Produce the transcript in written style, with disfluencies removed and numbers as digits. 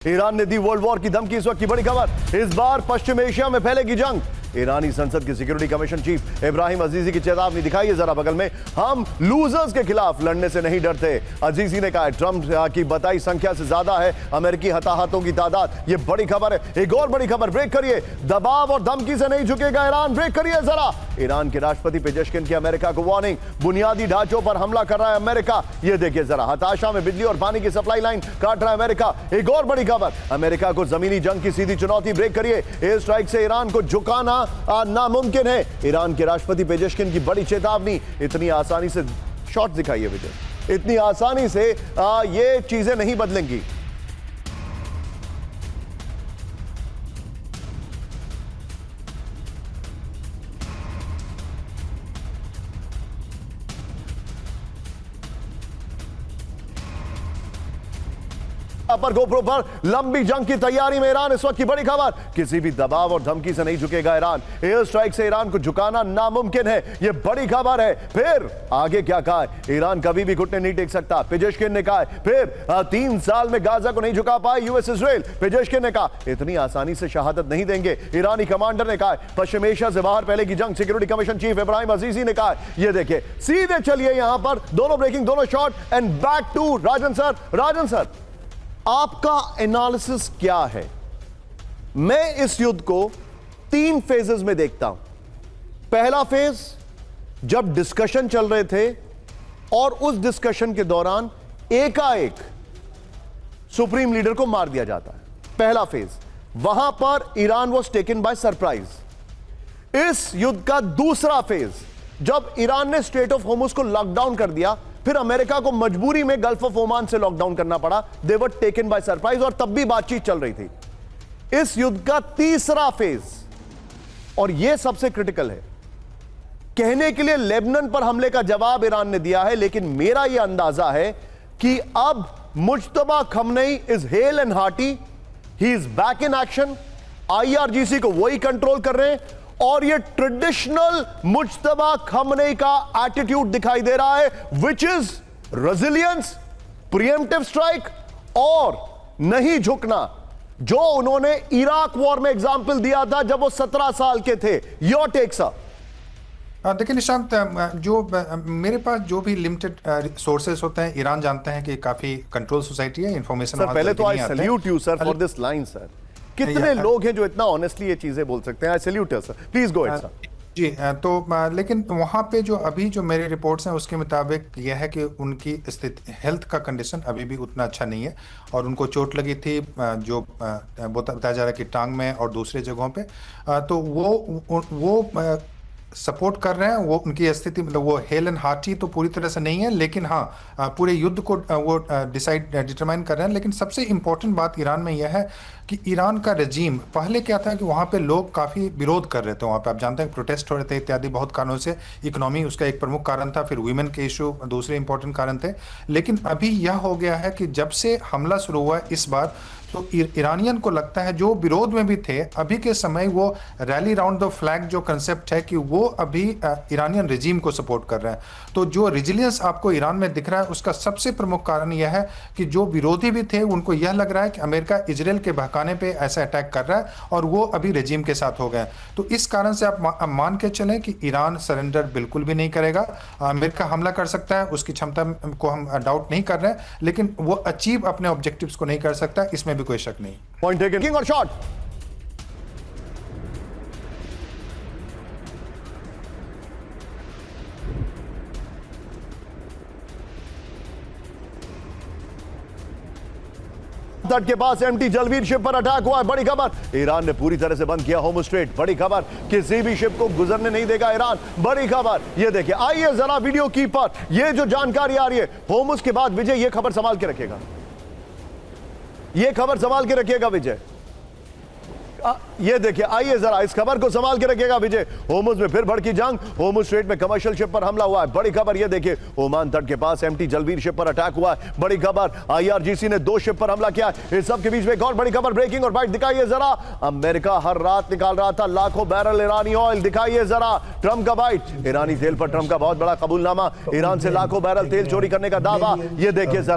Iran ने the world war की धमकी। इस वक्त की बड़ी खबर, इस बार पश्चिम एशिया में फैलेगी जंग। ईरानी संसद के सिक्योरिटी कमीशन चीफ इब्राहिम अजीजी की चेतावनी दिखाई है जरा बगल में, हम लूजर्स के खिलाफ लड़ने से नहीं डरते। अजीजी ने कहा ट्रंप की बताई संख्या से ज्यादा है अमेरिकी हताहतों की तादाद। यह बड़ी खबर है। एक और बड़ी खबर, ब्रेक करिए, दबाव और धमकी से नहीं झुकेगा ईरान। ब्रेक करिए जरा। ईरान के राष्ट्रपति पेजेशकिन की अमेरिका को वार्निंग, बुनियादी ढांचों पर हमला कर रहा है अमेरिका। यह देखिए जरा, हताशा में बिजली और पानी की सप्लाई लाइन काट रहा है अमेरिका। एक और बड़ी खबर, अमेरिका को जमीनी जंग की सीधी चुनौती। ब्रेक करिए, एयर स्ट्राइक से ईरान को झुकाना नामुमकिन है। ईरान के राष्ट्रपति पेजेशकिन की बड़ी चेतावनी। इतनी आसानी से शॉट दिखाइए विजय, इतनी आसानी से ये चीजें नहीं बदलेंगी। पर गोप्रो पर लंबी जंग की तैयारी में ईरान। इस वक्त की बड़ी खबर, किसी भी दबाव और धमकी से नहीं झुकेगा ईरान। एयर स्ट्राइक से ईरान को झुकाना नामुमकिन है। यह बड़ी खबर है। फिर आगे क्या कहा है, ईरान कभी भी घुटने नहीं टेक सकता, पेजेशकिन ने कहा। फिर 3 साल में गाजा को नहीं झुका पाए यूएस इजराइल, पेजेशकिन ने कहा इतनी आसानी से शहादत नहीं देंगे। ईरानी कमांडर ने कहा पश्चिम एशिया से बाहर फैलेगी जंग। सिक्योरिटी कमीशन चीफ इब्राहिम अजीजी ने कहा। यह देखिए, सीधे चलिए यहां पर, दोनों ब्रेकिंग, दोनों shot and back to Rajan sir. Rajan sir, आपका एनालिसिस क्या है? मैं इस युद्ध को 3 फेजेस में देखता हूं। पहला फेज, जब डिस्कशन चल रहे थे और उस डिस्कशन के दौरान एकाएक सुप्रीम लीडर को मार दिया जाता है। पहला फेज, वहां पर Iran was taken by surprise. इस युद्ध का दूसरा फेज, जब ईरान ने स्ट्रेट ऑफ होर्मुज को लॉकडाउन कर दिया, फिर अमेरिका को मजबूरी में गल्फ ऑफ ओमान से लॉकडाउन करना पड़ा। दे वर टेकन बाय सरप्राइज, और तब भी बातचीत चल रही थी। इस युद्ध का तीसरा फेज, और यह सबसे क्रिटिकल है, कहने के लिए लेबनान पर हमले का जवाब ईरान ने दिया है, लेकिन मेरा यह अंदाजा है कि अब Mojtaba Khamenei is hale and hearty, he is back in action. IRGC को वही कंट्रोल कर रहे हैं, और ये ट्रेडिशनल मुज्तबा खमनेई का एटीट्यूड दिखाई दे रहा है, which is resilience, pre-emptive strike और नहीं झुकना, जो उन्होंने इराक वॉर में एग्जाम्पल दिया था जब वो 17 साल के थे। Your take sir. देखिए निशांत, जो मेरे पास जो भी लिमिटेड सोर्सेस होते हैं, ईरान जानते हैं कि काफी कंट्रोल सोसाइटी है, इंफॉर्मेशन सर पहले तो आई salute you sir for this line sir. कितने लोग हैं जो इतना ऑनेस्टली ये चीजें बोल सकते हैं? I salute you sir, please go ahead sir. जी, तो लेकिन वहाँ पे जो अभी जो मेरे रिपोर्ट्स हैं उसके मुताबिक यह है कि उनकी स्थिति, हेल्थ का कंडीशन अभी भी उतना अच्छा नहीं है, और उनको चोट लगी थी जो बताया जा रहा है कि टांग में और दूसरे जगहों पे। तो वो सपोर्ट कर रहे हैं। वो उनकी स्थिति, मतलब वो हेल एंड हार्टी तो पूरी तरह से नहीं है, लेकिन हाँ पूरे युद्ध को वो डिटरमाइन कर रहे हैं। लेकिन सबसे इम्पोर्टेंट बात ईरान में यह है कि ईरान का रजीम, पहले क्या था कि वहाँ पे लोग काफ़ी विरोध कर रहे थे। वहाँ पे आप जानते हैं प्रोटेस्ट हो रहे थे इत्यादि, बहुत कारणों से। इकोनॉमी उसका एक प्रमुख कारण था, फिर वीमेन के इशू दूसरे इंपॉर्टेंट कारण थे। लेकिन अभी यह हो गया है कि जब से हमला शुरू हुआ इस बार, तो ईरानियन को लगता है, जो विरोध में भी थे अभी के समय, वो रैली राउंड द फ्लैग जो कंसेप्ट है कि वो अभी ईरानियन रिजीम को सपोर्ट कर रहे हैं। तो जो रिजिलियंस आपको ईरान में दिख रहा है, उसका सबसे प्रमुख कारण यह है कि जो विरोधी भी थे उनको यह लग रहा है कि अमेरिका इजराइल के बहकाने पे ऐसा अटैक कर रहा है, और वो अभी रिजीम के साथ हो गए। तो इस कारण से आप मान के चलें कि ईरान सरेंडर बिल्कुल भी नहीं करेगा। अमेरिका हमला कर सकता है, उसकी क्षमता को हम डाउट नहीं कर रहे हैं, लेकिन वो अचीव अपने ऑब्जेक्टिव्स को नहीं कर सकता, इसमें कोई शक नहीं। Point taken. किंग और शॉट। तट के पास एमटी जलवीर शिप पर अटैक हुआ है। बड़ी खबर, ईरान ने पूरी तरह से बंद किया होर्मुज स्ट्रेट। बड़ी खबर, किसी भी शिप को गुजरने नहीं देगा ईरान। बड़ी खबर, ये देखिए, आइए जरा वीडियो की पर, ये जो जानकारी आ रही है होर्मुज के बाद, विजय ये खबर संभाल के रखेगा, ये खबर संभाल के रखिएगा विजय। ये देखिए, आइए जरा इस खबर को संभाल के रखिएगा विजय। होर्मुज में फिर भड़की जंग, होर्मुज स्ट्रेट में कमर्शियल शिप पर हमला हुआ है। बड़ी खबर, ये देखिए, ओमान तट के पास एमटी जलवीर शिप पर अटैक हुआ है। बड़ी खबर, आईआरजीसी ने 2 शिप पर हमला किया। इस सब के बीच में एक और बड़ी खबर, ब्रेकिंग और बाइट दिखाइए जरा। अमेरिका हर रात निकाल रहा था लाखों बैरल ईरानी ऑयल, दिखाइए जरा ट्रंप का बाइट। ईरानी तेल पर ट्रंप का बहुत बड़ा कबूलनामा, ईरान से लाखों बैरल तेल चोरी करने का दावा। ये देखिए जरा,